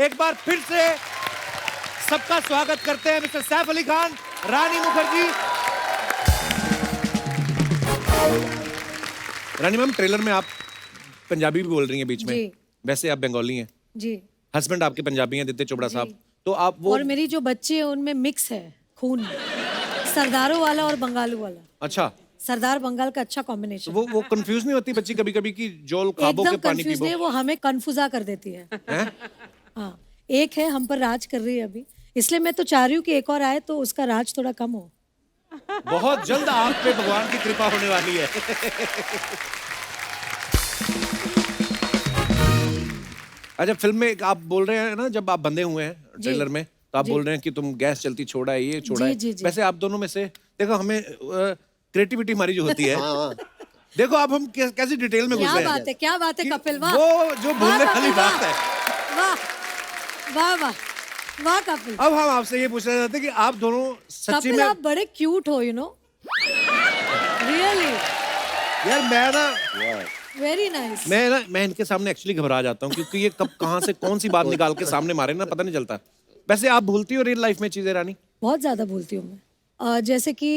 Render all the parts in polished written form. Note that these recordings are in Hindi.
एक बार फिर से सबका स्वागत करते हैं मिस्टर सैफ अली खान, रानी मुखर्जी। रानी मैम, ट्रेलर में आप पंजाबी भी बोल रही हैं बीच में। वैसे आप बंगाली हैं जी। हस्बैंड आपके पंजाबी हैं, आदित्य चोपड़ा साहब। तो आप वो और मेरी जो बच्चे हैं उनमें मिक्स है खून, सरदारों वाला और बंगालू वाला। अच्छा, सरदार बंगाल का अच्छा कॉम्बिनेशन। वो कंफ्यूज नहीं होती बच्ची कभी कभी कि जोल खाबो के पानी पीबो? नहीं, वो हमें कंफ्यूजा कर देती है। हाँ, एक है हम पर राज कर रही है अभी, इसलिए मैं तो चाह रही हूँ कि एक और आए तो उसका राज थोड़ा कम हो। बहुत जल्द आप पे भगवान की कृपा होने वाली है। अच्छा, फिल्म में आप बोल रहे हैं ना, जब आप बंधे हुए हैं ट्रेलर में, तो आप बोल रहे हैं कि तुम गैस चलती छोड़ा है, ये छोड़ा है। वैसे आप दोनों में से देखो, हमें क्रिएटिविटी हमारी जो होती है, देखो अब हम कैसी डिटेल में घुस रहे हैं। क्या बात है कपिल, वाह। वो जो भूलने वाली बात है। वाह वाह वाह वाह कपिल। अब हम आपसे ये पूछना चाहते हैं कि आप दोनों सच्ची में, आप बड़े क्यूट हो, यू नो, रियली। यार मैं ना, वेरी नाइस। मैं इनके सामने एक्चुअली घबरा जाता हूँ, क्योंकि ये कब कहाँ से कौन सी बात निकाल के सामने मारे ना, पता नहीं चलता। वैसे आप भूलती हो रियल लाइफ में चीजें रानी? बहुत ज्यादा भूलती हूँ मैं। जैसे कि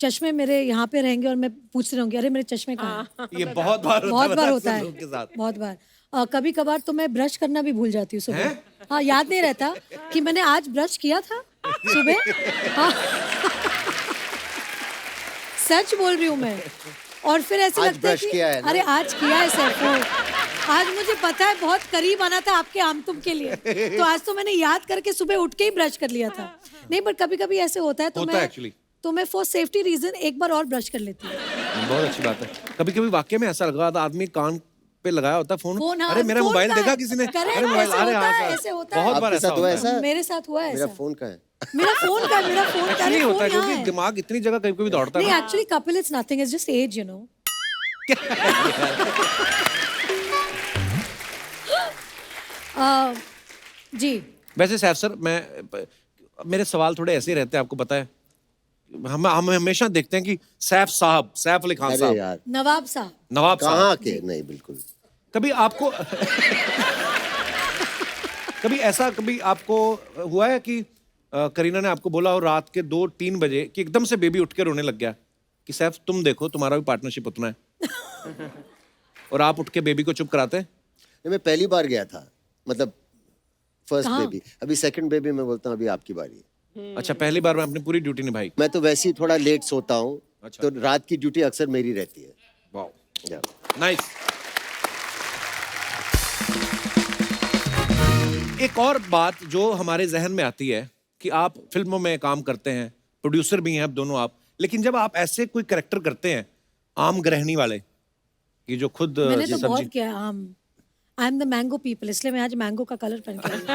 चश्मे मेरे यहाँ पे रहेंगे और मैं पूछती रहूंगी, अरे मेरे चश्मे कहाँ हैं? ये बहुत बार होता है बहुत बार। कभी कभार तो मैं ब्रश करना भी भूल जाती हूँ सुबह। हाँ, याद नहीं रहता कि मैंने आज ब्रश किया था सुबह। हाँ। सच बोल रही हूँ मैं। और फिर ऐसे लगता है कि अरे आज किया है सर, आज मुझे पता है बहुत करीब आना था आपके आम तुम के लिए, तो आज तो मैंने याद करके सुबह उठ के ही ब्रश कर लिया था। नहीं, बट कभी कभी ऐसे होता है तो मैं फॉर सेफ्टी रीजन एक बार और ब्रश कर लेती हूँ। बहुत अच्छी बात है। कभी कभी वाकई में ऐसा लगा था, आदमी कान पे लगाया होता फोन, अरे मेरा मोबाइल देखा किसी ने, अरे मोबाइल, अरे बहुत बार ऐसा हुआ है। मेरे साथ हुआ है। मेरा फोन का है। मेरा फोन का नहीं होता है, क्योंकि दिमाग इतनी जगह कभी कभी दौड़ता है। नहीं, actually Kapil, it's nothing, it's just age, you know. जी। वैसे सैफ सर, मेरे सवाल थोड़े ऐसे रहते हैं, आपको पता है। हम हमेशा देखते हैं कि सैफ साहब, सैफ अली खान साहब, नवाब साहब, नवाब कहाँ के? नहीं, बिल्कुल। कभी आपको कभी आपको हुआ है कि करीना ने आपको बोला हो रात के 2-3 बजे कि एकदम से बेबी उठ के रोने लग गया कि सैफ तुम देखो तुम्हारा भी पार्टनरशिप उतना है, और आप उठ के बेबी को चुप कराते हैं? मैं पहली बार गया था, मतलब फर्स्ट बेबी। अभी सेकंड बेबी में बोलता हूँ अभी आपकी बारी है। अच्छा, पहली बार में आपने पूरी ड्यूटी निभाई? मैं तो वैसे ही थोड़ा लेट सोता हूँ। अच्छा। तो रात की ड्यूटी अक्सर मेरी रहती है। वाह, नाइस। एक और बात जो हमारे जहन में आती है कि आप फिल्मों में काम करते हैं, प्रोड्यूसर भी हैं अब दोनों आप, लेकिन जब आप ऐसे कोई कैरेक्टर करते हैं आम गृहिणी वाले, कि जो खुद मैंने तो बहुत किया आम। I am the mango people, इसलिए मैं आज मैंगो का कलर पहन के आई हूं।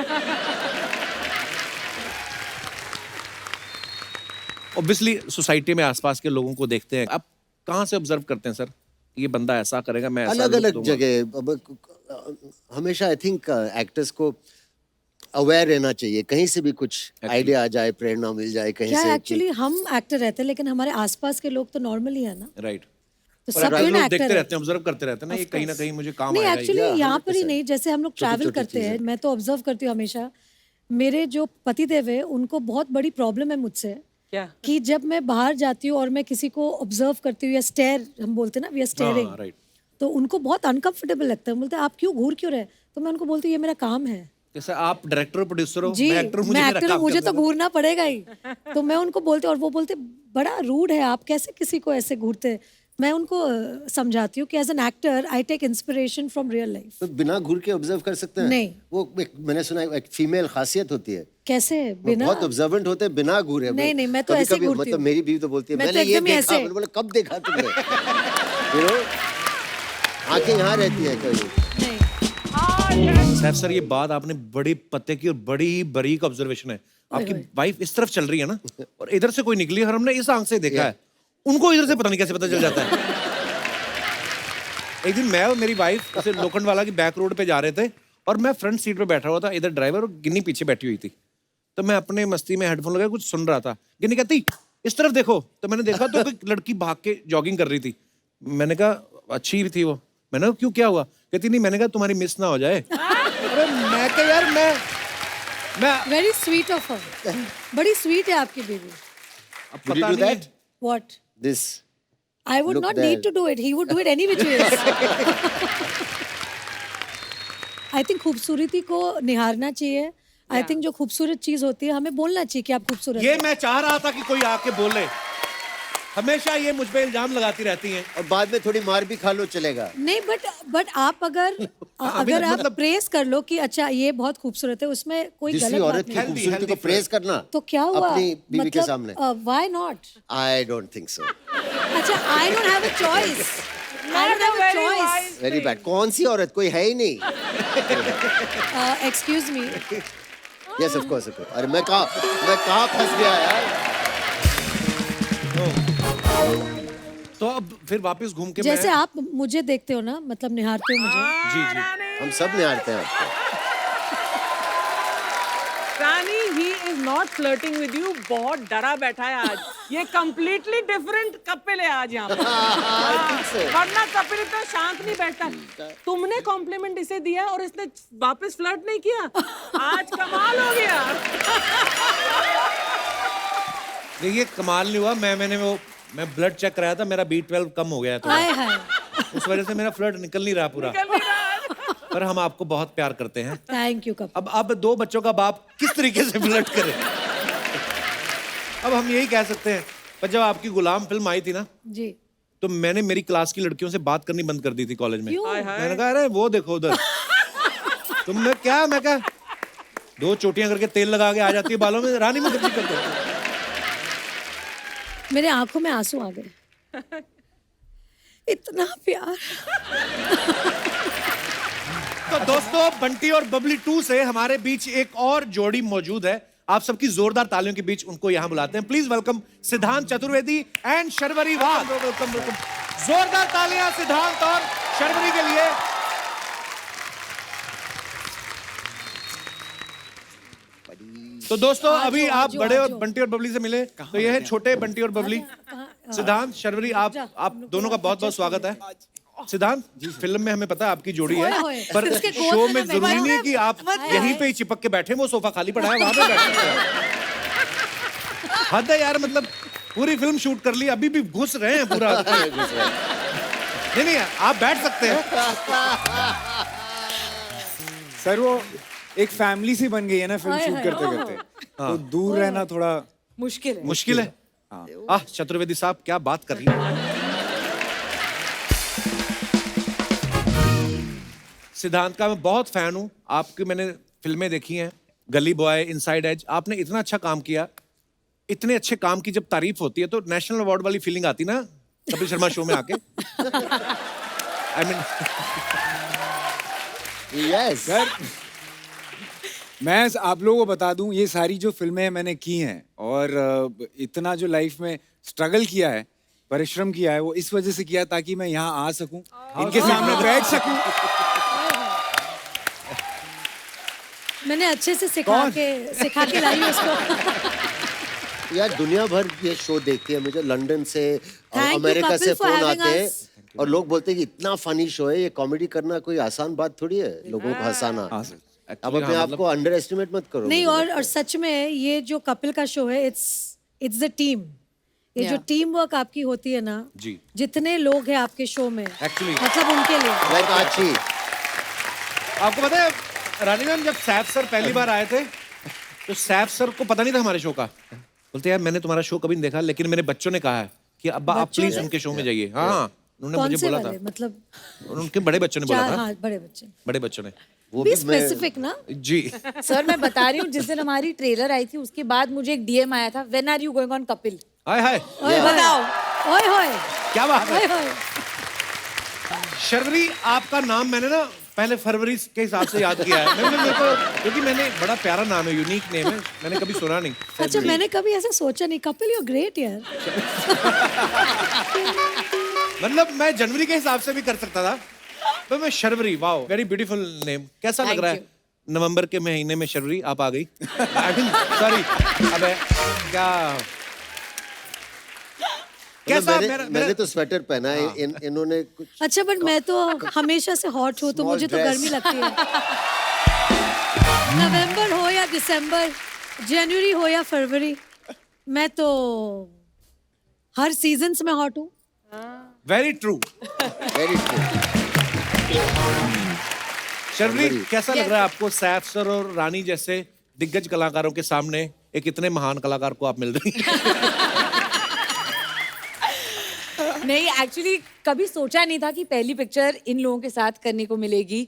ऑब्वियसली सोसाइटी में आसपास के लोगों को देखते हैं, आप कहाँ से ऑब्जर्व करते हैं सर, ये बंदा ऐसा करेगा, मैं ऐसा? अलग अलग जगह। हमेशा आई थिंक एक्टर्स को अवेयर रहना चाहिए, कहीं से भी कुछ आइडिया आ जाए, प्रेरणा मिल जाए कहीं से। एक्चुअली हम एक्टर रहते हैं, लेकिन हमारे आसपास के लोग तो नॉर्मली है ना। राइट। तो सब लोग देखते रहते हैं, ऑब्जर्व करते रहते हैं ना, ये कहीं ना कहीं मुझे काम आएगा। नहीं, एक्चुअली यहाँ पर ही नहीं, जैसे हम लोग ट्रैवल करते हैं, मैं तो ऑब्जर्व करती हूँ हमेशा। मेरे जो पतिदेव है उनको बहुत बड़ी प्रॉब्लम है मुझसे, क्या कि जब मैं बाहर जाती हूँ और मैं किसी को ऑब्जर्व करती हूँ या स्टेयर, हम बोलते हैं ना, वी आर स्टेयरिंग, तो उनको बहुत अनकंफर्टेबल लगता है। बोलते हैं आप क्यों घूर क्यों रहे? तो मैं उनको बोलती हूँ ये मेरा काम है। जैसे आप डायरेक्टर और प्रोड्यूसर हो, जी, मैं एक्टर हूँ, मुझे तो घूरना पड़ेगा ही। तो मैं उनको बोलती हूँ, और वो बोलते बड़ा रूड है, आप कैसे किसी को ऐसे घूरते? मैं उनको समझाती हूँ कि as an actor I take inspiration from real life. तो बिना घूर के ऑब्जर्व कर सकते हैं? नहीं, वो मैंने सुना है एक फीमेल खासियत होती है। कैसे? बिना, बहुत ऑब्जर्वेंट होते हैं बिना घूरे। नहीं, मैं तो ऐसे घूरती हूँ। मतलब मेरी बीवी तो बोलती है मैंने ये देखा, मैंने बोला कब देखा तुमने? आंखें यहाँ रहती है कहीं। सैफ सर, ये बात आपने बड़ी पते की और बड़ी बारीक ऑब्जर्वेशन है। आपकी वाइफ इस तरफ चल रही है ना, और इधर से कोई निकली, और हमने इस आंख से देखा है, उनको इधर से पता नहीं कैसे पता चल जाता है। एक दिन मैं और मेरी वाइफ ऐसे लोखंड वाला की बैक रोड पे जा रहे थे, और मैं फ्रंट सीट पे बैठा हुआ था, इधर ड्राइवर और गिन्नी पीछे बैठी हुई थी। तो मैं अपने मस्ती में हेडफोन लगा कुछ सुन रहा था। गिन्नी कहती इस तरफ देखो, तो मैंने देखा तो कोई लड़की भाग के जॉगिंग कर रही थी। मैंने कहा अच्छी थी वो। मैंने कहा क्यों, क्या हुआ? कहती नहीं, मैंने कहा तुम्हारी मिस ना हो जाए। अरे मैं कहा यार मैं वेरी स्वीट ऑफ हर, बड़ी स्वीट है आपकी बेबी. अब Would you पता do नहीं that? What? This. I would Look not there. need to do it. He would do it any which ways. I think खूबसूरती को निहारना चाहिए. I think जो खूबसूरत चीज होती है हमें बोलना चाहिए कि आप खूबसूरत ये हैं. मैं चाह रहा था कि कोई आके बोले. हमेशा ये मुझ पे इल्जाम लगाती रहती हैं. और बाद में थोड़ी मार भी खा लो चलेगा. नहीं बट आप अगर आप मतलब- प्रेस कर लो कि अच्छा ये बहुत खूबसूरत है, उसमें कोई दूसरी गलत बात औरत की नहीं. Healthy, खूबसूरती को healthy प्रेज करना तो क्या हुआ? अपनी बीवी के सामने. Why not? I don't think so. अच्छा, I don't have a choice. I don't have a choice. Very bad. कौन सी औरत? कोई है ही नहीं. Excuse me. Yes, of course. अरे मैं कहाँ फंस गया यार. तो अब फिर वापस घूम के जैसे मैं आप मुझे देखते हो ना, मतलब निहारते हो मुझे. जी जी हम सब निहारते हैं आपको. रानी, he is not flirting with you. बहुत डरा बैठा है आज. ये completely different कपिल है आज यहाँ पे. वरना कपिल इतना शांत नहीं बैठता. तुमने कॉम्प्लीमेंट इसे दिया और इसने वापस फ्लर्ट नहीं किया. आज कमाल हो गया. देखिए कमाल नहीं हुआ. मैं ब्लड चेक कराया था, मेरा B12 कम हो गया था. हाय हाय. उस वजह से मेरा फ्लड निकल नहीं रहा पूरा. निकल नहीं रहा. पर हम आपको बहुत प्यार करते हैं. Thank you Kapil. अब 2 बच्चों का बाप किस तरीके से फ्लर्ट करे. अब हम यही कह सकते हैं, पर जब आपकी गुलाम फिल्म आई थी ना, जी. तो मैंने मेरी क्लास की लड़कियों से बात करनी बंद कर दी थी कॉलेज में. क्यों? मैंने कहा अरे वो देखो उधर. तुमने क्या, मैं कहा 2 चोटियां करके तेल लगा के आ जाती है बालों में. रानी में गलती करते हो. मेरे आंखों में आंसू आ गए. इतना प्यार. तो दोस्तों, बंटी और बबली 2 से हमारे बीच एक और जोड़ी मौजूद है. आप सबकी जोरदार तालियों के बीच उनको यहां बुलाते हैं. प्लीज वेलकम सिद्धांत Chaturvedi and Sharvari Wagh. Welcome. जोरदार तालियां सिद्धांत और शर्वरी के लिए. तो दोस्तों, अभी आप आजो, बड़े और आजो। बंटी और बबली से मिले, तो ये है छोटे बंटी और बबली. सिद्धांत, शर्वरी, आप दोनों का बहुत बहुत स्वागत है. सिद्धांत, फिल्म में हमें पता है आपकी जोड़ी है, ओए होए, पर इसके गोद शो में में ना जरूरी बैठो. नहीं है कि आप यहीं पे ही चिपक के बैठे. वो सोफा खाली पड़ा है, वहां पे बैठ सकते हैं. हद है यार, मतलब पूरी फिल्म शूट कर ली, अभी भी घुस रहे हैं पूरा. नहीं, आप बैठ सकते हैं. सर वो एक फैमिली सी बन गई है ना फिल्म हाय, शूट हाय, करते ओह। करते. तो दूर रहना थोड़ा मुश्किल है. मुश्किल है. चतुर्वेदी साहब क्या बात कर रही है. सिद्धांत का मैं बहुत फैन हूं. आपकी मैंने फिल्में देखी हैं, गली बॉय, इनसाइड एज. आपने इतना अच्छा काम किया. इतने अच्छे काम की जब तारीफ होती है तो नेशनल अवार्ड वाली फीलिंग आती ना कपिल शर्मा शो में आके. I mean Yes. सर मैं आप लोगों को बता दूं, ये सारी जो फिल्में मैंने की हैं और इतना जो लाइफ में स्ट्रगल किया है, परिश्रम किया है, वो इस वजह से किया ताकि मैं यहाँ आ सकूं, इनके सामने बैठ सकूं. मैंने अच्छे से सिखा के लाई हूं उसको. यार दुनिया भर ये शो देखती है. मुझे लंदन से Thank you, अमेरिका Kapil, से for फोन having आते हैं us. और लोग बोलते हैं कि इतना फनी शो है. ये कॉमेडी करना कोई आसान बात थोड़ी है, लोगों को हंसाना. हाँ सर. अब अपने आप को अंडर एस्टिमेट मत करो. नहीं, मुझे और सच में ये जो कपिल का शो है, इट्स द टीम. ये जो टीम वर्क आपकी होती है ना, जी. जितने लोग हैं आपके शो में, Actually. मतलब उनके लिए. Like आची. आपको पता है रानी मैम, जब सैफ सर पहली बार आए थे तो सैफ सर को पता नहीं था हमारे शो का. बोलते यार मैंने तुम्हारा शो कभी नहीं देखा, लेकिन मेरे बच्चों ने कहा है कि अब्बा आप बच्चों प्लीज ने? उनके शो में जाइए. हाँ, उन्होंने कौन मुझे से बोला वाले? था. मतलब उनके बड़े बच्चों ने बोला 4, था. हाँ, बड़े बच्चे. बड़े बच्चों ने. वो बी भी मैं स्पेसिफिक ना. जी. सर मैं बता रही हूँ, जिस दिन हमारी ट्रेलर आई थी उसके बाद मुझे एक डीएम आया था, when are you going on Kapil. Hi hi, ओए बताओ. ओए होए, क्या बात है. ओए होए. शर्वरी, आपका नाम मैंने ना पहले फरवरी के हिसाब से याद किया है. मेरे को क्योंकि मैंने बड़ा प्यारा नाम है, यूनिक नेम है, मैंने कभी सुना नहीं. अच्छा, मैंने कभी ऐसा सोचा नहीं. कपिल, यू ग्रेट यार. मतलब मैं जनवरी के हिसाब से भी कर सकता था, पर मैं Sharvari. Wow, very beautiful name. कैसा लग Thank रहा है नवंबर के महीने में शर्वरी आप आ गई? सॉरी, अबे क्या कैसा मैंने तो स्वेटर पहना है. इन्होंने कुछ अच्छा, बट मैं तो हमेशा से हॉट हूँ, तो Small मुझे तो dress. गर्मी लगती है. नवंबर हो या दिसंबर, जनवरी हो या फरवरी, मैं तो हर सीजन्स में हॉट हूँ। Very true. Very true. Sharvari, कैसा लग रहा है आपको सैफ सर और रानी जैसे दिग्गज कलाकारों के सामने एक इतने महान कलाकार को आप मिल रही हैं? नहीं, एक्चुअली कभी सोचा नहीं था कि पहली पिक्चर इन लोगों के साथ करने को मिलेगी।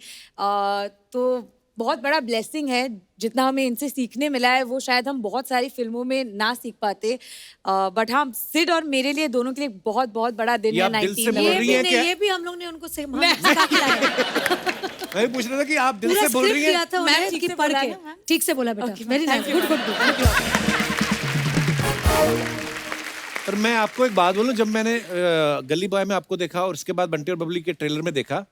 तो बहुत बड़ा ब्लेसिंग है। जितना हमें इनसे सीखने मिला है वो शायद हम बहुत सारी फिल्मों में ना सीख पाते। बट हाँ, सिड और मेरे लिए दोनों के लिए बहुत बहुत बड़ा दिन ये है। आप दिल से 19 बोल ये रही भी हैं नहीं, क्या? ये भी हम लोग ने उनको सिखा के लाए। मैं भी पूछ रहा था कि आप दिल पूरा से बोल स्क्रिप्ट रही दिया हैं। था मैम, उन्हें ठीक कि से पढ़ बोला के। ना, मैम? ठीक से बोला बेटा, very nice, good good good. पर मैं आपको एक बात बोलूं, जब मैंने गली बॉय में आपको देखा और उसके बाद बंटी और बबली के ट्रेलर में देखा,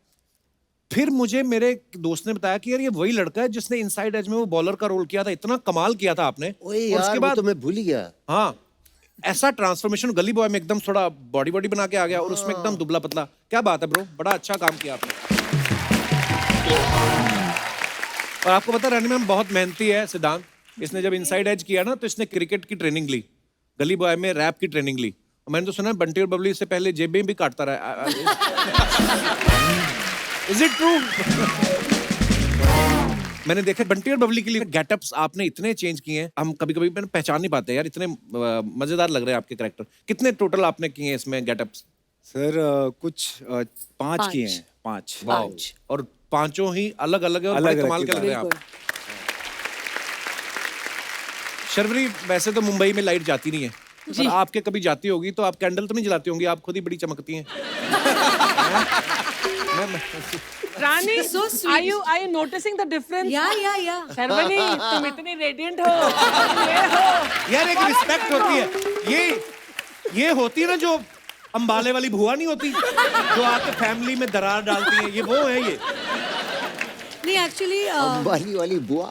फिर मुझे मेरे एक दोस्त ने बताया कि यार ये वही लड़का है जिसने इनसाइड एज में वो बॉलर का रोल किया था। इतना कमाल किया था आपने। ओए और यार, उसके वो बाद तो मैं भूल ही गया। हाँ, ऐसा ट्रांसफॉर्मेशन गली बॉय में एकदम थोड़ा बॉडी बॉडी बना के आ गया और उसमें एकदम दुबला पतला। क्या बात है ब्रो, बड़ा अच्छा काम किया आपने। और आपको पता है रानी मैम बहुत मेहनती है। सिद्धांत, इसने जब इनसाइड एज किया ना तो इसने क्रिकेट की ट्रेनिंग ली, गली बॉय में रैप की ट्रेनिंग ली। और मैंने तो सुना है बंटी और बबली से पहले जेबें भी काटता रहा। Is it true? मैंने देखा बंटी और बबली के लिए गेटअप्स आपने इतने चेंज किए हैं, हम कभी कभी पहचान नहीं पाते यार। इतने मजेदार लग रहे हैं आपके कैरेक्टर। कितने टोटल आपने किए हैं इसमें गेटअप्स? सर कुछ 5 किए हैं, 5। वाओ। और पांचों ही अलग अलग है और बड़े अलग-अलग कमाल के लग रहे हैं आप। बिल्कुल। शर्वरी, वैसे तो मुंबई में लाइट जाती नहीं है, पर आपके कभी जाती होगी तो आप कैंडल तो नहीं जलाती होंगी, आप खुद ही बड़ी चमकती हैं। रानी, So sweet. are you noticing the difference? या शर्वरी, तुम इतनी रेडिएंट हो, ये हो। यार एक रिस्पेक्ट होती है। ये होती है ना जो अंबाले वाली भुआ नहीं होती जो आके फैमिली में दरार डालती है, ये वो है ये। नहीं एक्चुअली अंबाली वाली बुआ।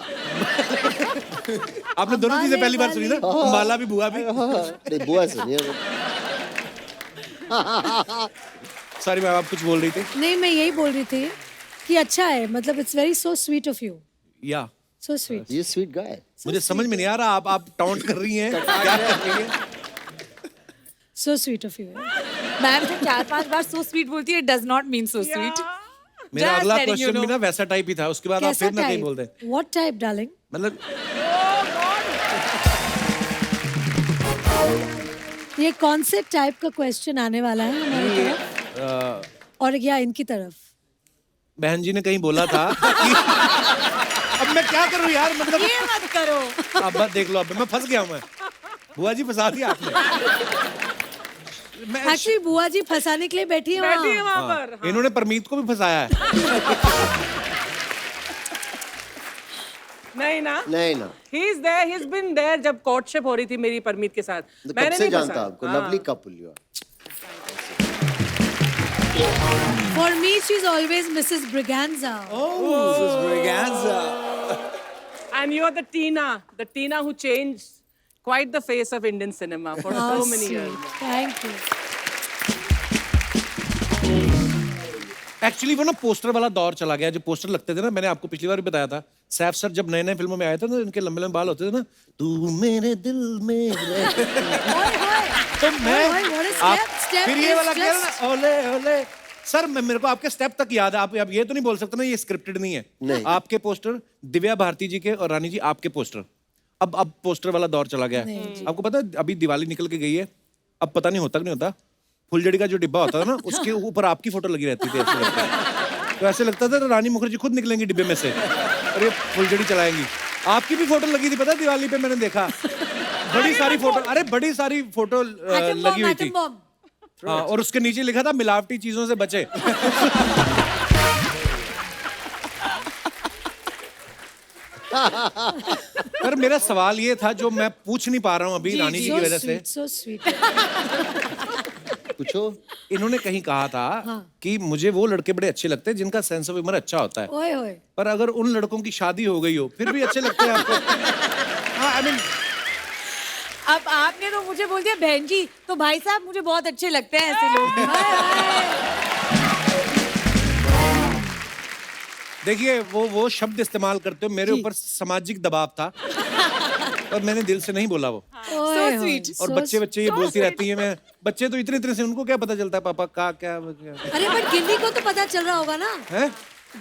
आपने दोनों चीजें पहली बार सुनी ना, अंबाला भी भुआ भी। नहीं, बुआ सुनिए। सॉरी मैम, आप कुछ बोल रही थी। नहीं, मैं यही बोल रही थी कि अच्छा है, मतलब it's very so sweet of you, या सो स्वीट। ये स्वीट गाय। मुझे समझ में नहीं आ रहा आप टाउंट कर रही हैं, क्या कर रही हैं? So sweet of you. Ma'am तो 4-5 बार सो स्वीट बोलती है, does not mean so sweet. मेरा Just अगला letting you क्वेश्चन भी know. ना वैसा टाइप ही था, उसके बाद आप कैसा फिर ना कहीं टाइप? बोल दें। What type darling? मतलब ये कौन से टाइप का क्वेश्चन आने वाला है हमारी तरफ और या इनकी तरफ? बहन जी ने कहीं बोला था कि अब मैं क्या करूं यार, मतलब ये मत करो। अब बस देख लो, अब मैं फंस गया हूं। मैं बुआ जी फंसा दिया आपने। मैं एक्चुअली बुआ जी फंसाने के लिए बैठी है बैठी है वहाँ। वहाँ पर। इन्होंने परमीत को भी फंसाया है। नहीं ना, नहीं ना, he's there, he's been there जब courtship हो रही थी मेरी परमीत के साथ। तो कब मैंने से नहीं जानता फंसाया। आपको? हाँ। Lovely couple you are. For me, she's always Mrs. Braganza. And you're the Tina who changed quite the face of Indian cinema for How so many sweet. years. Thank you. Actually वो ना पोस्टर वाला दौर चला गया। जो पोस्टर लगते थे ना, मैंने आपको पिछली बार भी बताया था, सैफ सर जब नए नए फिल्मों में आए थे ना, इनके लंबे लंबे बाल होते थे ना, तू मेरे दिल में रह। तो मैं what a आप step फिर ये is वाला क्या just- ना, ओले ओले सर, मेरे को आपके स्टेप तक याद है। आप अब ये तो नहीं बोल सकते ना ये स्क्रिप्टेड नहीं है। नहीं। आपके पोस्टर, दिव्या भारती जी के और रानी जी आपके पोस्टर, अब पोस्टर वाला दौर चला गया है। आपको पता है अभी दिवाली निकल के गई है, अब पता नहीं होता कि नहीं होता, फुलझड़ी का जो डिब्बा होता है ना, उसके ऊपर आपकी फोटो लगी रहती थी। ऐसे लगता है। तो ऐसे लगता था रानी मुखर्जी खुद निकलेंगी डिब्बे में से और ये फुलझड़ी चलाएंगी। आपकी भी फोटो लगी थी, पता है दिवाली पे मैंने देखा, बड़ी सारी फोटो, अरे बड़ी सारी फोटो लगी हुई थी। Atom bomb. हाँ, और उसके नीचे लिखा था मिलावटी चीजों से बचे। पर मेरा सवाल ये था जो मैं पूछ नहीं पा रहा हूँ अभी रानी जी की वजह से। So sweet. पूछो। इन्होंने कहीं कहा था कि मुझे वो लड़के बड़े अच्छे लगते हैं जिनका सेंस ऑफ ह्यूमर अच्छा होता है, ओए होए। पर अगर उन लड़कों की शादी हो गई हो फिर भी अच्छे लगते हैं आपको। हाँ, आई मीन अब आपने तो मुझे बोल दिया बहन जी, तो भाई साहब मुझे बहुत अच्छे लगते हैं ऐसे लोग। देखिए वो शब्द इस्तेमाल करते हो, मेरे ऊपर सामाजिक दबाव था और मैंने दिल से नहीं बोला वो। ओए होए, sweet. और बच्चे ये बोलती रहती है, मैं बच्चे तो इतने से उनको क्या पता चलता है पापा का क्या अरे बट गिन्नी को तो पता चल रहा होगा ना। है।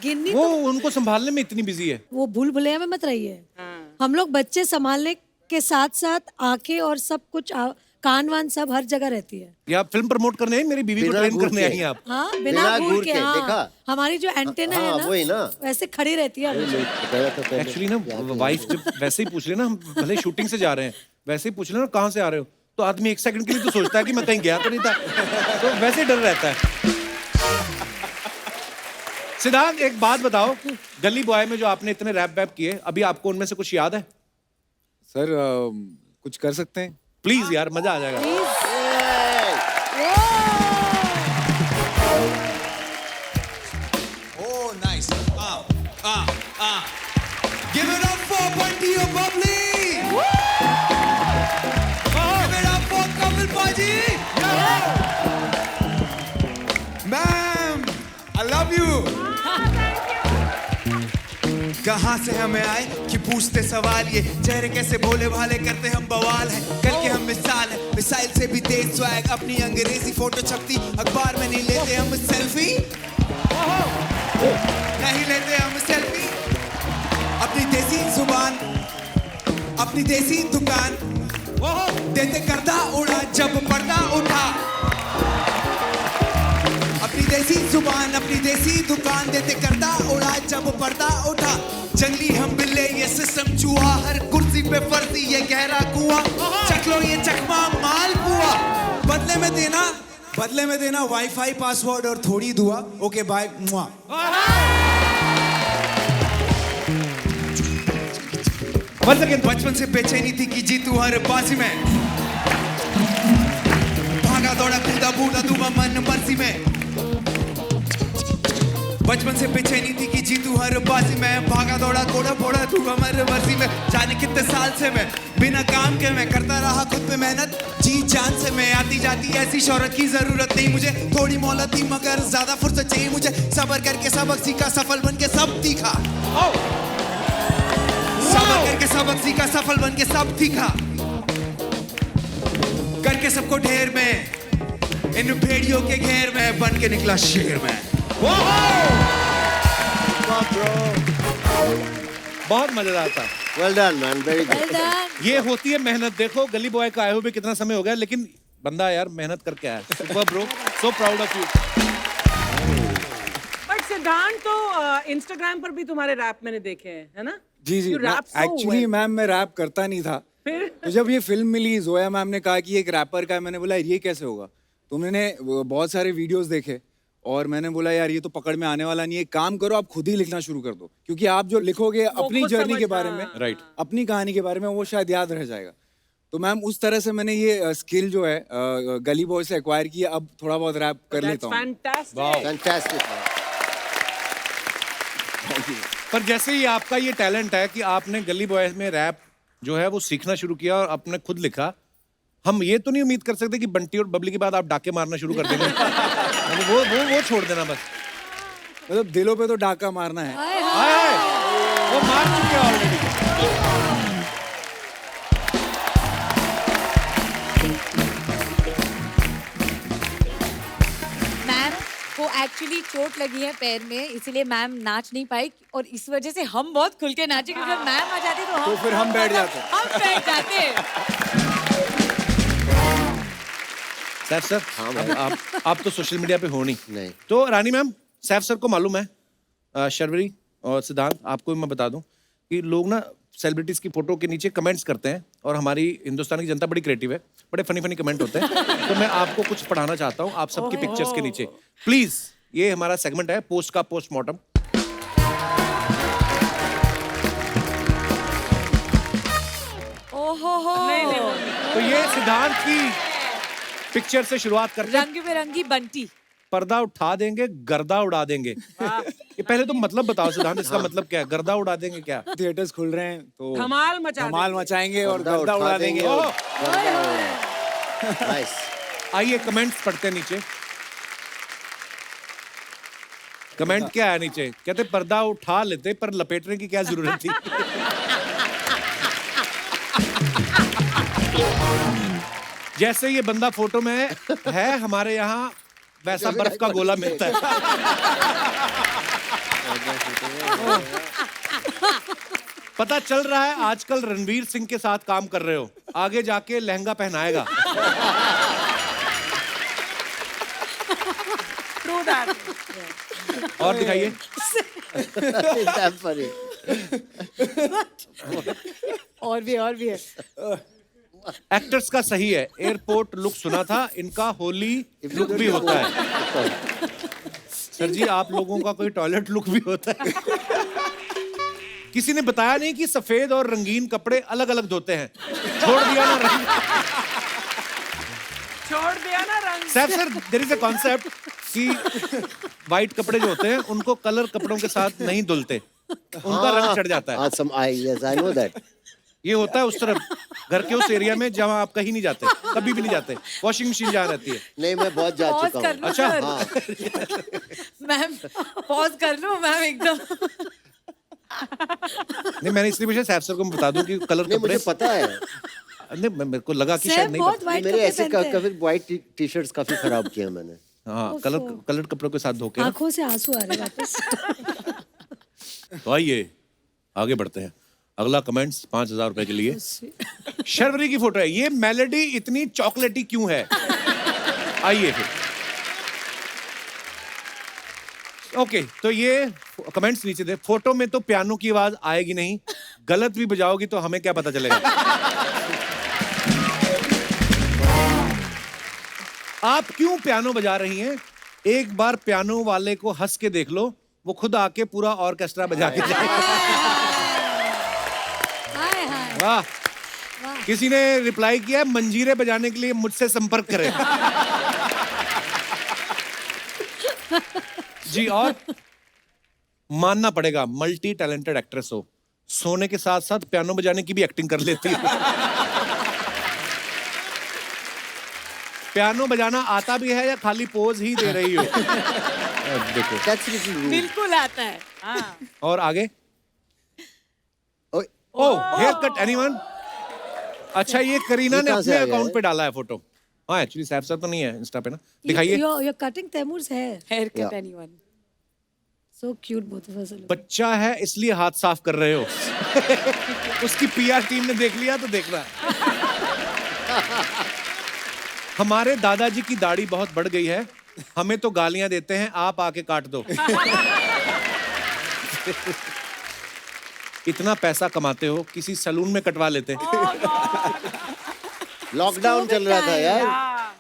गिन्नी वो तो उनको संभालने में इतनी बिजी है। वो भूल भुलैया में मत रहिए। हम लोग बच्चे संभालने के साथ साथ आंखें और सब कुछ कान वान सब हर जगह रहती है। या फिल प्रमोट करने आई, मेरी बीवी को बिना ट्रेन घूर करने के। आई हैं आप। हाँ बिना बिना घूर घूर के, के, हाँ देखा? हमारी जो एंटेना हाँ, है वही ना ना। वैसे खड़ी रहती है हमेशा। एक्चुअली ना वाइफ जब वैसे ही पूछ ले ना, हम भले शूटिंग से जा रहे हैं, वैसे ही पूछ ले ना कहाँ से आ रहे हो, तो आदमी एक सेकंड के लिए तो सोचता है कि मैं कहीं गया तो नहीं था, तो वैसे ही डर रहता है। सिद्धांत एक बात बताओ, गली बॉय में जो आपने इतने रैप वैप किए, अभी आपको उनमें से कुछ याद है? सर कुछ कर सकते हैं? प्लीज यार, मजा आ जाएगा। Oh, nice. Give it up for Bunty or Bubbly. Give it up for Kapil Paji. Ma'am, I love you. कहाँ से हमें आए कि पूछते सवाल, ये चेहरे कैसे भोले भाले करते हम बवाल है, कल के हम मिसाल है, मिसाइल से भी तेज स्वैग, अपनी अंग्रेजी फोटो छपती अखबार में नहीं लेते हम सेल्फी, नहीं लेते हम सेल्फी, अपनी देसी जुबान अपनी देसी दुकान देते करदा उड़ा जब पर्दा उठा, अपनी देसी जुबान अपनी देसी दुकान देते करदा उड़ा जब पर्दा उठा, जंगली हम बिल्ले ये सिस्टम चूहा, हर कुर्सी पे फर्जी ये गहरा कुआं, चख लो ये चकमा माल पुआ, बदले में देना वाईफाई पासवर्ड और थोड़ी दुआ, ओके बाय मुआ। बचपन से बेचैनी थी कि जीतू हर बाजी में, भागा दौड़ा कूदा बूढ़ा दूंगा मन मर्जी में, बचपन से बेचैनी थी कि जीतू हर बाजी में, भागा दौड़ा कोड़ा फोड़ा दूंगा मन मर्जी में, जाने कितने साल से मैं बिना काम के मैं करता रहा खुद पे मेहनत, जी जान से मैं, आती जाती ऐसी शोहरत की जरूरत नहीं मुझे, थोड़ी मोहलत थी मगर ज्यादा फुर्सत चाहिए मुझे, सबर करके सबक सीखा सफल बन के सब तीखा, सबर करके सबक सीखा सफल बन के सब तीखा, करके सबको ढेर में इन भेड़ियों के घेर में बन के निकला शेर में। बहुत मजेदार था। Well done man, very Well good. done. ये होती है मेहनत। देखो गली बॉय का आए हुए कितना समय हो गया, लेकिन बंदा यार मेहनत करके आया। Super bro, so proud of you. But सिद्धांत तो इंस्टाग्राम पर भी तुम्हारे रैप मैंने देखे हैं, है ना? जी जी, You rap so actually well. Ma'am मैं रैप करता नहीं था, फिर? तो जब ये फिल्म मिली, जोया मैम ने कहा कि एक रैपर का है, मैंने बोला ये कैसे होगा, तो मैंने बहुत सारे वीडियोस देखे और मैंने बोला यार ये तो पकड़ में आने वाला नहीं है, एक काम करो आप खुद ही लिखना शुरू कर दो, क्योंकि आप जो लिखोगे अपनी खुद जर्नी के समझ- बारे हाँ। में, राइट। अपनी कहानी के बारे में, वो शायद याद रह जाएगा। तो मैम उस तरह से मैंने ये स्किल जो है गली बॉय से एक्वायर की, अब थोड़ा बहुत रैप कर That's लेता हूँ। fantastic. फैंटास्टिक। पर जैसे ही आपका ये टैलेंट है कि आपने गली बॉय में रैप जो है वो सीखना शुरू किया और आपने खुद लिखा, हम ये तो नहीं उम्मीद कर सकते कि बंटी और बबली के बाद आप डाके मारना शुरू कर देंगे। यानी वो छोड़ देना बस। मतलब दिलों पे तो डाका मारना है। हाय, हाय। हाय, वो मार चुके हैं ऑलरेडी। मैम को एक्चुअली चोट लगी है पैर में, इसीलिए मैम नाच नहीं पाई और इस वजह से हम बहुत खुल के नाचे, क्योंकि जब मैम आ जाती तो फिर हम बैठ जाते। हम बैठ जाते। सैफ सर, अब आप तो सोशल मीडिया पे हो नहीं। नहीं। तो रानी मैम, सैफ सर को मालूम है, शर्वरी और सिद्धांत, आपको भी मैं बता दूं कि लोग ना सेलिब्रिटीज की फोटो के नीचे कमेंट्स करते हैं और हमारी हिंदुस्तान की जनता बड़ी क्रिएटिव है, बड़े फनी फनी कमेंट होते हैं। तो मैं आपको कुछ पढ़ाना चाहता हूँ आप सबकी पिक्चर्स के नीचे, प्लीज। ये हमारा सेगमेंट है पोस्ट का पोस्टमार्टम। ओहो हो, तो ये सिद्धांत की पिक्चर से शुरुआत करते हैं। रंग बिरंगी बंटी। पर्दा उठा देंगे, गर्दा उड़ा देंगे। ये पहले तो मतलब बताओ सिद्धांत, इसका मतलब क्या है? गर्दा उड़ा देंगे क्या? थिएटर्स खुल रहे हैं तो धमाल मचा धमाल देंगे। मचाएंगे और पर्दा गर्दा उठा उड़ा देंगे। और ओह! नाइस। आइए कमेंट्स पढ़ते हैं नीचे। कमेंट क्या है नीचे? कहते पर्दा उठा लेते पर लपेटने की क्या जरूरत थी? जैसे ये बंदा फोटो में है हमारे यहाँ वैसा बर्फ का गोला मिलता है। पता चल रहा है आजकल रणवीर सिंह के साथ काम कर रहे हो, आगे जाके लहंगा पहनाएगा। True that. और दिखाइए। Damn funny. और भी है। एक्टर्स का सही है, एयरपोर्ट लुक सुना था, इनका होली लुक भी होता है। सर जी आप लोगों का कोई टॉयलेट लुक भी होता है? किसी ने बताया नहीं कि सफेद और रंगीन कपड़े अलग अलग धोते हैं। छोड़ दिया ना रंग। छोड़ दिया ना रंग। Sir there is a concept कि व्हाइट कपड़े जो होते हैं उनको कलर कपड़ों के साथ नहीं धुलते, उनका रंग चढ़ जाता है। Yes, I know that. ये होता है उस तरफ घर के उस एरिया में जहाँ आप कहीं नहीं जाते, कभी भी नहीं जाते। वॉशिंग मशीन जहाँ रहती है। नहीं मैं बहुत जा पॉज चुका कर हूँ। लो अच्छा। सर। मैम पॉज कर लो मैम एकदम। नहीं मैंने इसलिए पूछा सैफ सर को मैं बता दूं कि कलर नहीं कपड़े मुझे पता है। नहीं मेरे को लगा कि शायद सैफ नहीं बहुत पता। व्हाइट मेरे कपड़े ऐसे पहनते हैं। कभी व्हाइट टी शर्ट्स काफी खराब किया मैंने। हाँ कलर कपड़ों के साथ धोके ना। आंखों से आंसू आ रहे वापस। तो आइए आगे बढ़ते हैं। अगला कमेंट्स 5,000 रुपए के लिए। शर्वरी की फोटो है। ये मेलोडी इतनी चॉकलेटी क्यों है? आइए फिर। ओके तो ये कमेंट्स नीचे दे। फोटो में तो पियानो की आवाज आएगी नहीं, गलत भी बजाओगी तो हमें क्या पता चलेगा? आप क्यों पियानो बजा रही हैं? एक बार पियानो वाले को हंस के देख लो, वो खुद आके पूरा ऑर्केस्ट्रा बजा के जाएगा। हाय हाय। वाह। किसी ने रिप्लाई किया मंजीरे बजाने के लिए मुझसे संपर्क करें। जी और मानना पड़ेगा मल्टी टैलेंटेड एक्ट्रेस हो, सोने के साथ साथ पियानो बजाने की भी एक्टिंग कर लेती है। पियानो बजाना आता भी है या खाली पोज ही दे रही हो? देखो That's little rude. बिल्कुल आता है। हाँ। और आगे। ओए, ओह हेयर कट एनीवन? अच्छा ये करीना ये ने कहाँ से अपने आ गया अकाउंट है? पे डाला है फोटो। हाँ एक्चुअली सैफ सर तो नहीं है इंस्टा पे ना। दिखाइए। You're cutting Taimur's hair. Hair cut Yeah. Anyone. So cute both of us. बच्चा है इसलिए हाथ साफ कर रहे हो। उसकी पीआर टीम ने देख लिया तो देखना है। हमारे दादाजी की दाढ़ी बहुत बढ़ गई है, हमें तो गालियां देते हैं, आप आके काट दो। इतना पैसा कमाते हो किसी सैलून में कटवा लेते। लॉकडाउन चल रहा था यार,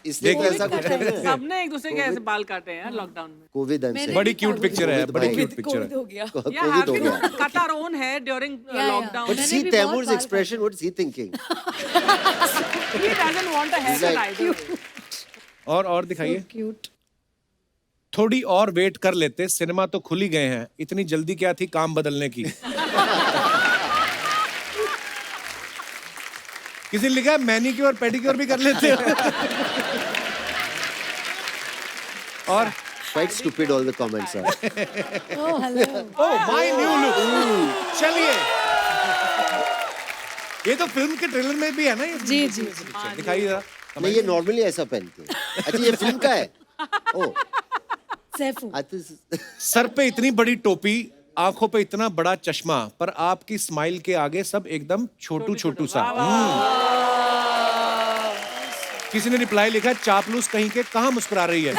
इसलिए देख तो ऐसा कुछ कर रहे हैं। सबने एक दूसरे के ऐसे बाल काटे हैं लॉकडाउन में। कोविड बड़ी क्यूट पिक्चर है, बड़ी भाई। क्यूट पिक्चर है। हो गया। Yeah, कोविड हो having गया। cut our own hair during lockdown. But मैंने see भी बहुत Taimur's बाल expression, what is he thinking? He doesn't want a haircut Exactly. either. और दिखाइए। Cute. थोड़ी और वेट कर लेते, सिनेमा तो खुल ही गए हैं, इतनी जल्दी क्या थी काम बदलने की? किसी ने लिखा मैनिक्योर पेडिक्योर भी कर लेते हो। और Quite stupid all the comments are. Oh hello. Oh my new look. चलिए ये तो फिल्म के ट्रेलर में भी है ना ये? जी जी। दिखाइए जरा। नहीं ये नॉर्मली ऐसा पहनते हैं। अच्छा ये फिल्म का है? ओह, Saifu. I think सर पे इतनी बड़ी टोपी, आंखों पे इतना बड़ा चश्मा, पर आपकी स्माइल के आगे सब एकदम छोटू छोटू सा। किसी ने रिप्लाई लिखा चापलूस कहीं के, कहां मुस्कुरा रही है?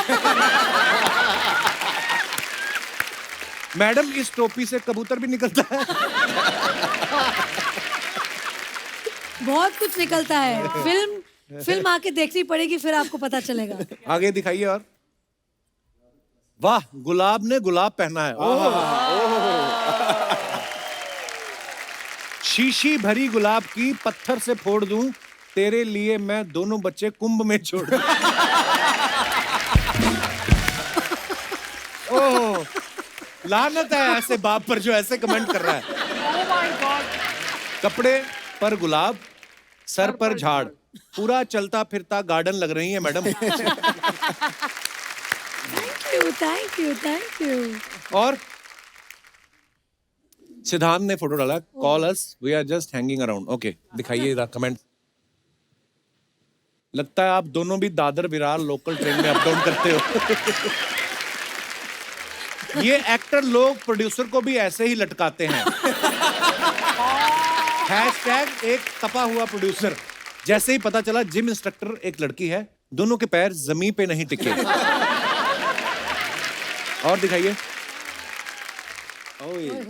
मैडम इस टोपी से कबूतर भी निकलता है। बहुत कुछ निकलता है। फिल्म आके देखनी पड़ेगी फिर आपको पता चलेगा। आगे दिखाइए। और वाह गुलाब ने गुलाब पहना है। शीशी भरी गुलाब की पत्थर से फोड़ दूं, तेरे लिए मैं दोनों बच्चे कुंभ में छोड़ दूं। ओह लानत है ऐसे बाप पर जो ऐसे कमेंट कर रहा है। Oh my God. कपड़े पर गुलाब, सर पर झाड़, पूरा चलता फिरता गार्डन लग रही है मैडम। Thank you. और सिद्धांत ने फोटो डाला, call us, we are just hanging around. Okay, दिखाइए कमेंट। लगता है आप दोनों भी दादर विरार लोकल ट्रेन में अप डाउन करते हो। ये एक्टर लोग प्रोड्यूसर को भी ऐसे ही लटकाते हैं। हैशटैग एक तपा हुआ प्रोड्यूसर। जैसे ही पता चला जिम इंस्ट्रक्टर एक लड़की है, दोनों के पैर जमीन पे नहीं टिके। और दिखाइए।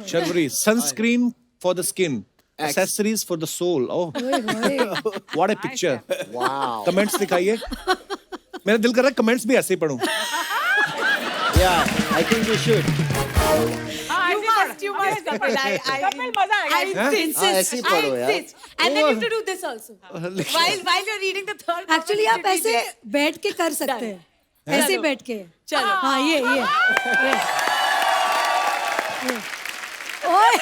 Sharvari, sunscreen for the skin, accessories for the soul. Oh, what a picture. Wow. Comments दिखाइए। मेरा दिल कर रहा है कमेंट्स भी ऐसे ही पढूं। Yeah, I think you should. You must, Kapil. Kapil मजा आएगा। I insist. ऐसे ही पढ़ो यार। I insist. And then you have to do this also. While you're reading the third. Actually आप ऐसे बैठ के कर सकते हैं, ऐसे ही बैठ के। चलो। हाँ, ये। ओए,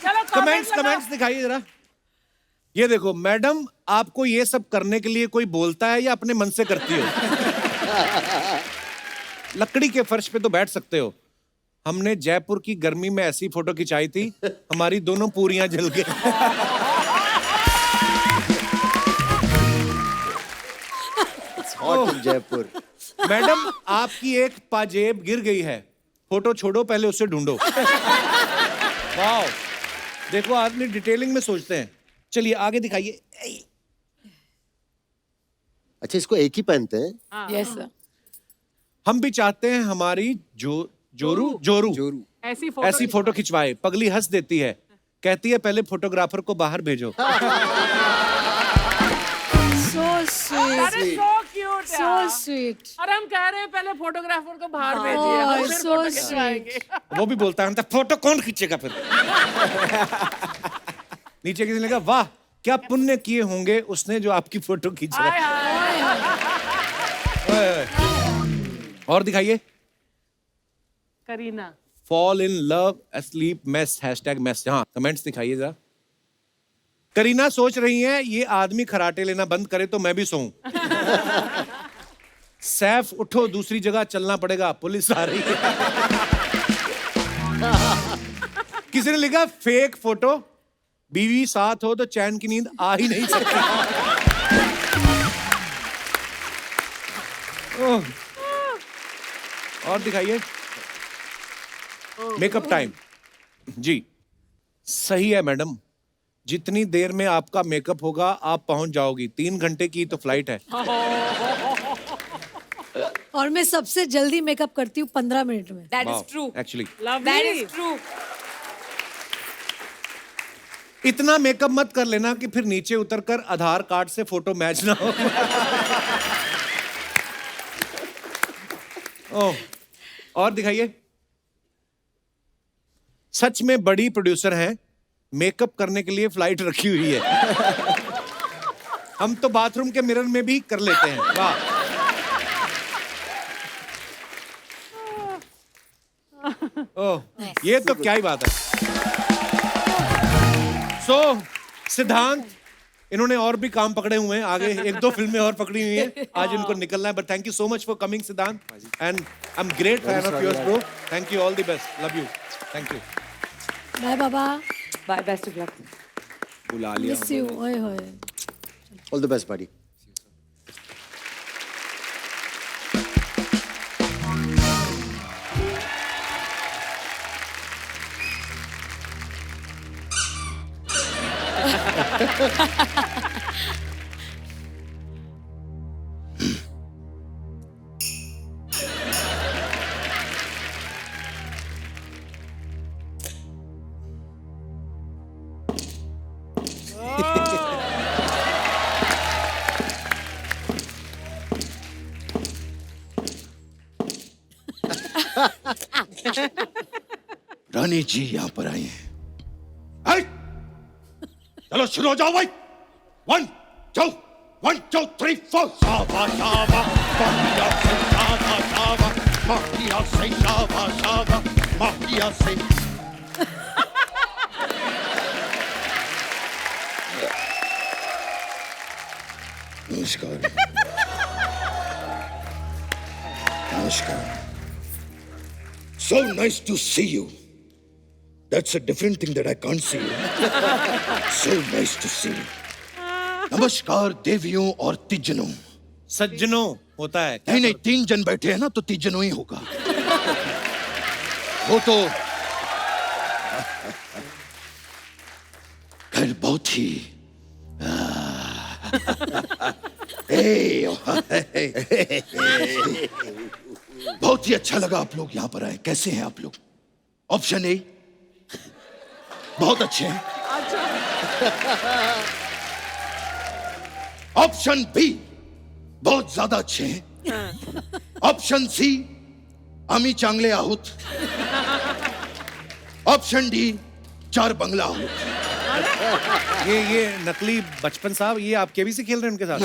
चलो कमेंट्स दिखाइए जरा। ये देखो मैडम, आपको ये सब करने के लिए कोई बोलता है या अपने मन से करती हो? लकड़ी के फर्श पे तो बैठ सकते हो। हमने जयपुर की गर्मी में ऐसी फोटो खिंचाई थी, हमारी दोनों पूरियां जल गई। Hot in Jaipur. मैडम, आपकी एक पाजेब गिर गई है, फोटो छोड़ो, पहले उसे ढूंढो। वाओ, देखो आदमी डिटेलिंग में सोचते हैं। चलिए आगे दिखाइए। अच्छा, इसको एक ही पहनते हैं? Yes, sir. हम भी चाहते हैं हमारी जोरू ऐसी फोटो खिंचवाए। पगली हंस देती है, कहती है पहले फोटोग्राफर को बाहर भेजो। so sweet, That is so cute so यार। sweet. और हम कह रहे हैं पहले फोटोग्राफर को बाहर भेजिए, Oh, हम फिर so फोटो खिंचवाएंगे। वो भी बोलता है फोटो कौन खींचेगा फिर? नीचे किसी ने कहा, वाह क्या पुण्य किए होंगे उसने जो आपकी फोटो खींचा। हाय हाय। और दिखाइए। Kareena. Fall in love asleep mess #mess। हाँ, कमेंट्स दिखाइए जरा। करीना सोच रही हैं ये आदमी खराटे लेना बंद करे तो मैं भी सोऊं। सैफ उठो, दूसरी जगह चलना पड़ेगा, पुलिस आ रही है। किसी ने लिखा फेक फोटो, बीवी साथ हो तो चैन की नींद आ ही नहीं सकती। ओह। और दिखाइए। मेकअप टाइम जी। सही है मैडम, जितनी देर में आपका मेकअप होगा आप पहुंच जाओगी। 3 घंटे की तो फ्लाइट है। और मैं सबसे जल्दी मेकअप करती हूँ 15 मिनट में। That is true. Actually That is true. इतना मेकअप मत कर लेना कि फिर नीचे उतरकर आधार कार्ड से फोटो मैच ना हो। ओह, और दिखाइए। सच में बड़ी प्रोड्यूसर हैं, मेकअप करने के लिए फ्लाइट रखी हुई है। हम तो बाथरूम के मिरर में भी कर लेते हैं। वाह। ओह, ये तो क्या ही बात है। सो सिद्धांत, इन्होंने और भी काम पकड़े हुए हैं, आगे 1-2 फिल्में और पकड़ी हुई हैं। आज इनको निकलना है, but thank you so much for coming Siddhant, and I am great fan of yours bro. Thank you, all the best, love you, thank you. Bye बाबा, Bye. Best of luck. बुला लिया मिस यू। ओए होए। All the best, buddy. रानी जी यहाँ पर आई हैं। हाय! चलो शुरू हो जाओ भाई। 1 2 1 2 3 4 शाबा शाबा माकिया से शाबा शाबा माकिया से शाबा शाबा माकिया से। नमस्कार। Namaskar. So nice to see you. That's a different thing that I can't see you. So nice to see you. नमस्कार देवियों और तिजनों. सज्जनों होता है. नहीं नहीं, 3 जन बैठे हैं ना तो तिजनों ही होगा. वो तो खैर बहुत ही बहुत ही अच्छा लगा आप लोग यहाँ पर आए. कैसे हैं आप लोग? ऑप्शन ए बहुत अच्छे हैं. ऑप्शन बी बहुत ज्यादा अच्छे हैं. ऑप्शन सी आम्ही चांगले आहोत. ऑप्शन डी 4 बंगला आहोत. ये नकली बचपन साहब, ये आप केबीसी खेल रहे हैं उनके साथ?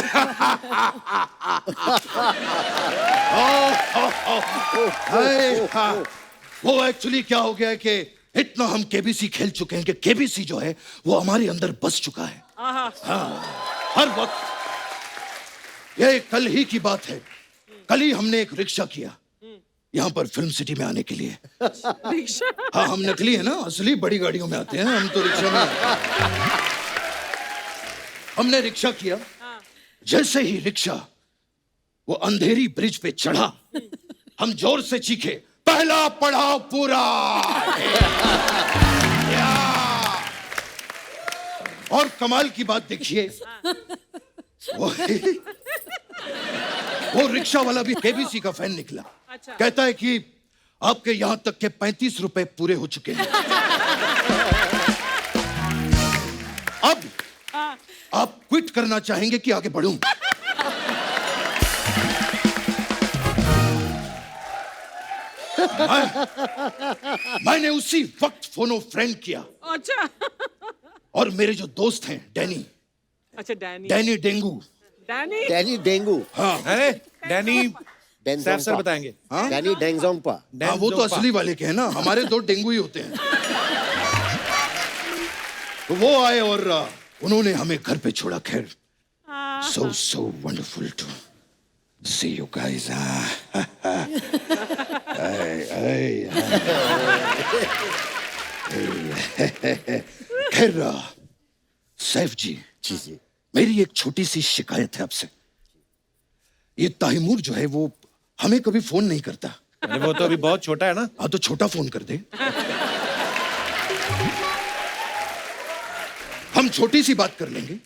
वो एक्चुअली क्या हो गया है कि इतना हम केबीसी खेल चुके हैं कि केबीसी जो है वो हमारे अंदर बस चुका है. हाँ, हर वक्त. ये कल ही की बात है. कल ही हमने एक रिक्शा किया यहाँ पर फिल्म सिटी में आने के लिए. हाँ, हम नकली है ना, असली बड़ी गाड़ियों में आते हैं, हम तो रिक्शा में. हमने रिक्शा किया. जैसे ही रिक्शा वो अंधेरी ब्रिज पे चढ़ा, हम जोर से चीखे, पहला पड़ाव पूरा. और कमाल की बात देखिए, वो रिक्शा वाला भी केबीसी का फैन निकला. कहता है कि आपके यहां तक के 35 रुपए पूरे हो चुके हैं. अब आप क्विट करना चाहेंगे कि आगे बढ़ूं? मैंने उसी वक्त फोन फ्रेंड किया. अच्छा. और मेरे जो दोस्त हैं डैनी. अच्छा, Danny. Danny dengue. Danny. Danny dengue. हाँ. अरे डैनी सैफ सर बताएंगे. डैनी डेंगजोंगपा. हाँ, वो तो असली वाले के हैं ना, हमारे 2 डेंगू ही होते हैं. तो वो आए और उन्होंने हमें घर पे छोड़ा. खैर, so wonderful to see you guys. खैर सैफ जी, जी. मेरी एक छोटी सी शिकायत है आपसे. ये ताहिमुर जो है वो हमें कभी फोन नहीं करता. अरे वो तो अभी बहुत छोटा है ना. हाँ, तो छोटा फोन कर दे. हम छोटी सी बात कर लेंगे.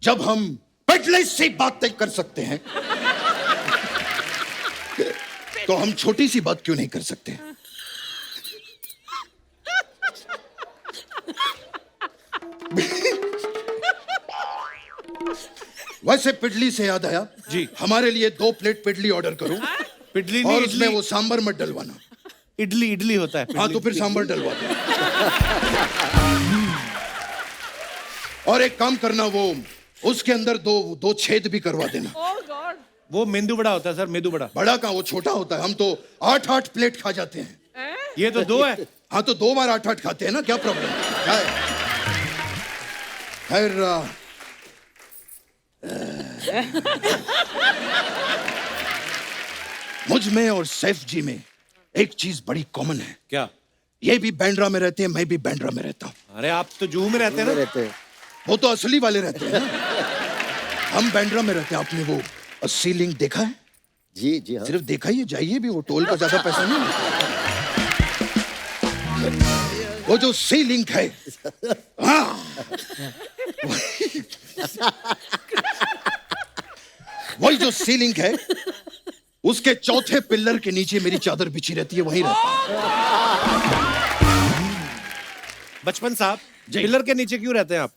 जब हम पेटलेस से बात तय कर सकते हैं तो हम छोटी सी बात क्यों नहीं कर सकते? वैसे पिडली से याद आया जी, हमारे लिए 2 प्लेट पिडली ऑर्डर करो. पिडली और नहीं, उसमें इडली. वो सांबर मत डलवाना. इडली होता है. हाँ, तो फिर सांबर डलवा दो. और एक काम करना, वो उसके अंदर 2 छेद भी करवा देना. Oh God. वो मेंदू बड़ा होता है सर, मेंदू बड़ा. बड़ा का वो छोटा होता है. हम तो 8 प्लेट खा जाते हैं. ये तो 2 है. हाँ, तो 2 बार 8 खाते हैं ना, क्या प्रॉब्लम है? खैर, मुझ में और सैफ जी में एक चीज बड़ी कॉमन है. क्या? ये भी बैंड्रा में रहते हैं, मैं भी बैंड्रा में रहता हूँ. अरे आप तो जुहू में रहते हैं ना. रहते हैं. वो तो असली वाले रहते हैं ना. हम बैंड्रा में रहते हैं. आपने वो 80 लिंक देखा है? जी हाँ. सिर्फ देखा ही, जाइए भी, वो टोल का ज्यादा पैसा नहीं है. वो जो सी लिंक है, हाँ, वही जो सी लिंक है, उसके चौथे पिल्लर के नीचे मेरी चादर बिछी रहती है, वहीं रहता. बचपन साहब, पिलर के नीचे क्यों रहते हैं आप?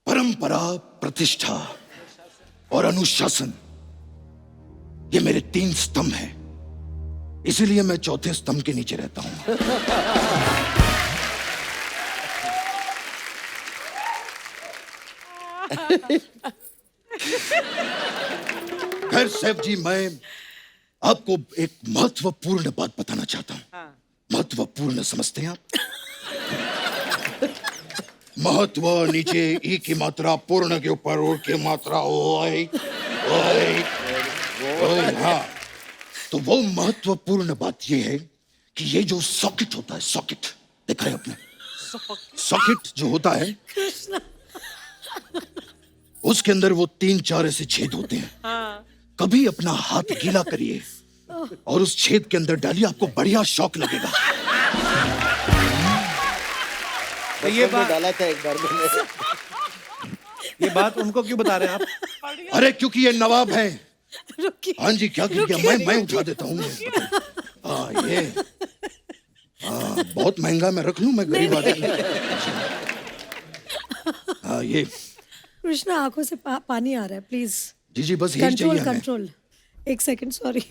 परंपरा, प्रतिष्ठा और अनुशासन, ये मेरे 3 स्तंभ हैं. इसीलिए मैं चौथे स्तंभ के नीचे रहता हूं. खैर सैफ जी, मैं आपको एक महत्वपूर्ण बात बताना चाहता हूं. महत्वपूर्ण समझते हैं आप? महत्व नीचे ई की मात्रा, पूर्ण के ऊपर ओ की मात्रा. हाँ, तो वो महत्वपूर्ण बात ये है कि ये जो सॉकेट होता है, सॉकेट देखा है आपने? सॉकेट जो होता है उसके अंदर वो 3-4 ऐसे छेद होते हैं। कभी अपना हाथ गीला करिए और उस छेद के अंदर डालिए, आपको बढ़िया शॉक लगेगा। तो ये बात डाला था एक बार मैंने। ये बात उनको क्यों बता रहे हैं आप? अरे क्योंकि ये नवाब हैं। रुकिए हाँ जी, क्या किया? मैं उठा देता हूँ। हाँ ये बहुत महंगा, मैं रख लूं, मैं गरीब आदमी। हाँ ये कृष्णा आंखों से पानी आ रहा है, प्लीज जी बस यही कंट्रोल चाहिए हमें। कंट्रोल। एक सेकंड, सॉरी।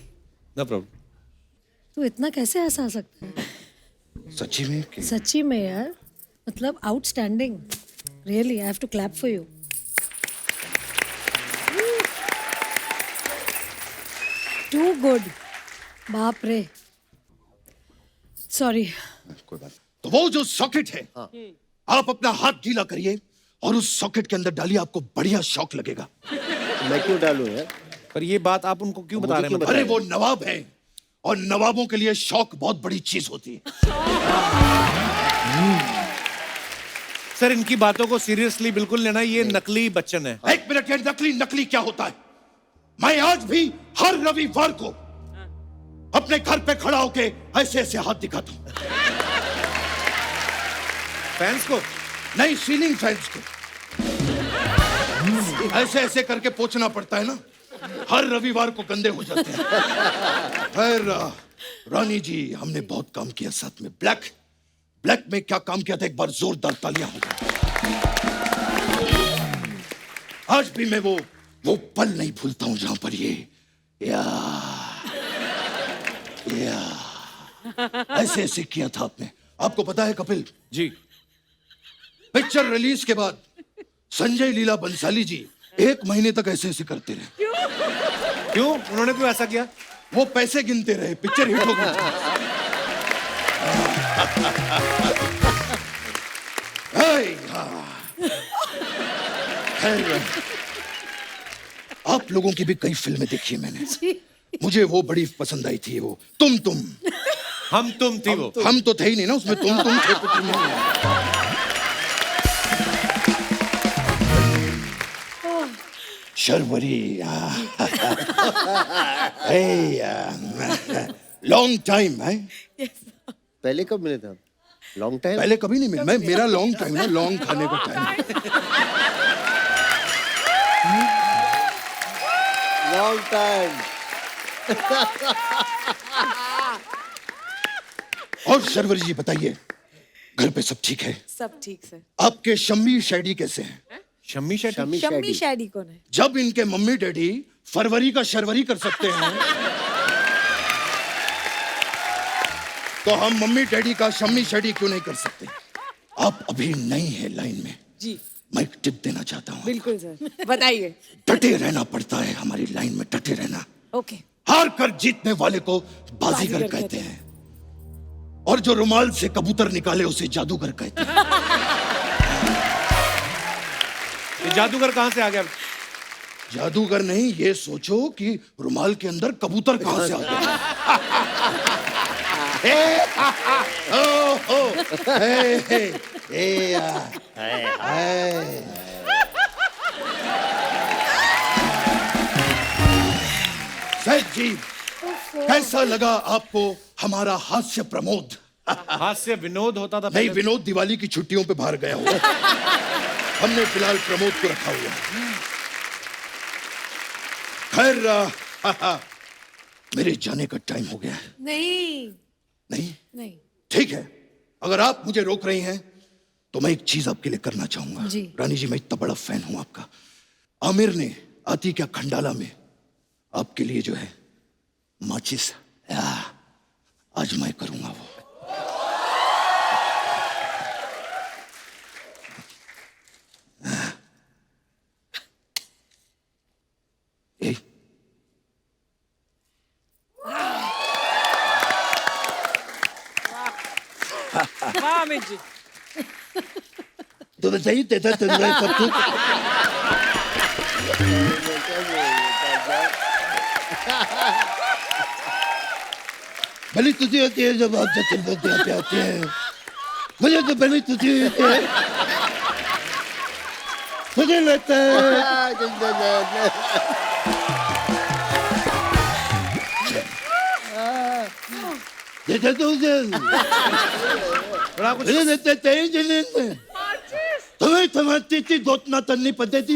No problem. तू इतना कैसे हंसा सकता है? सच्ची में सच्ची में यार, मतलब outstanding, really I have to clap for you. Too good, बाप रे, सॉरी। कोई बात। तो वो जो सॉकेट है, आप अपना हाथ गीला करिए और उस सॉकेट के अंदर डालिए, आपको बढ़िया शॉक लगेगा। मैं क्यों डालूं यार? पर ये बात आप उनको क्यों बता रहे हैं? अरे वो नवाब है और नवाबों के लिए शौक बहुत बड़ी चीज होती है। सर इनकी बातों को सीरियसली बिल्कुल लेना, ये नकली बच्चन है। एक मिनट, ये नकली क्या होता है? मैं आज भी हर रविवार को अपने घर पे खड़ा होके ऐसे ऐसे हाथ दिखाता हूं। फैंस को नहीं, सीलिंग फैंस को ऐसे ऐसे करके पोंछना पड़ता है ना, हर रविवार को गंदे हो जाते हैं। खैर रानी जी, हमने बहुत काम किया साथ में। ब्लैक में क्या काम किया था, एक बार जोरदार तालियां हो गई। आज भी मैं वो पल नहीं भूलता हूं जहां पर ये ऐसे ऐसे किया था आपने। आपको पता है कपिल जी, पिक्चर रिलीज के बाद संजय लीला बंसाली जी 1 महीने तक ऐसे ऐसे करते रहे। क्यों? उन्होंने क्यों ऐसा किया? वो पैसे गिनते रहे, पिक्चर हिट हो गई। खैर आप लोगों की भी कई फिल्में देखी है मैंने। मुझे वो बड़ी पसंद आई थी, वो तुम हम तुम थी वो। हम तो थे ही नहीं ना उसमें, तुम थे तो तुम नहीं। शर्वरी, लॉन्ग टाइम है। पहले कब मिले थे आप? Long time? पहले कभी नहीं मिला। मेरा लॉन्ग टाइम ना, लॉन्ग खाने का टाइम। Long time. और शर्वरी जी बताइए, घर पे सब ठीक है? सब ठीक सर। आपके शम्मी शैडी कैसे हैं? शम्मी शेट्टी। शम्मी शैडी कौन है? जब इनके मम्मी डैडी फरवरी का शर्वरी कर सकते हैं तो हम मम्मी डैडी का शम्मी शैडी क्यों नहीं कर सकते? आप अभी नई है लाइन में जी, मैं एक टिप देना चाहता हूँ। बिल्कुल सर, बताइए। डटे रहना पड़ता है हमारी लाइन में, डटे रहना। ओके। हार कर जीतने वाले को बाजीगर कहते हैं और जो रुमाल से कबूतर निकाले उसे जादूगर कहते हैं। ये जादूगर कहाँ से आ गया? जादूगर नहीं, ये सोचो कि रुमाल के अंदर कबूतर कहां से आ गया। सैद जी, कैसा लगा आपको हमारा हास्य प्रमोद? हास्य विनोद होता था नहीं, पहले। विनोद दिवाली की छुट्टियों पे बाहर गया हुआ। हमने फिलहाल प्रमोद को रखा हुआ। खैर मेरे जाने का टाइम हो गया है। नहीं? ठीक है, अगर आप मुझे रोक रही हैं तो मैं एक चीज आपके लिए करना चाहूंगा। जी। रानी जी, मैं इतना बड़ा फैन हूं आपका। आमिर ने आती क्या खंडाला में आपके लिए जो है माचिस, आज मैं करूंगा वो। ए, वाह अमित जी। तो चाहिए तेरा तंद्रा सब कुछ। भली तुझी होती है जब आप जतिन बनते आते हैं। मुझे तो भली तुझी होती है। मुझे लगता है देखा तो उसे थोड़ा कुछ तुम्हें समझती थी दोतना तलनी पद्धति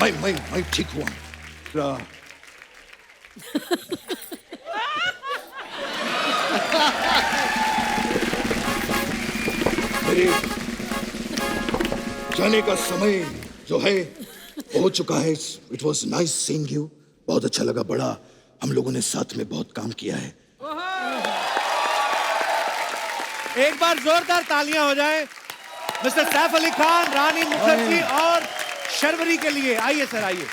मैं ठीक हुआ। मेरे जाने का समय जो है हो चुका है। It was nice seeing you. बहुत अच्छा लगा बड़ा, हम लोगों ने साथ में बहुत काम किया है। एक बार जोरदार तालियां हो जाए मिस्टर सैफ अली खान, रानी मुखर्जी और शर्वरी के लिए। आइए सर, आइए।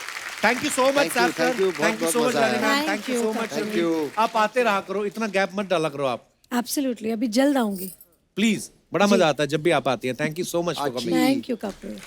Thank you so much Saif sir, thank you so much Rani ma'am, thank you so much Sharvari. आप आते रहा करो, इतना गैप मत डाला करो आप एब्सोल्युटली, अभी जल्द आऊंगी। प्लीज। बड़ा मजा आता है जब भी आप आती हैं। Thank you so much for coming. Thank you Kapil.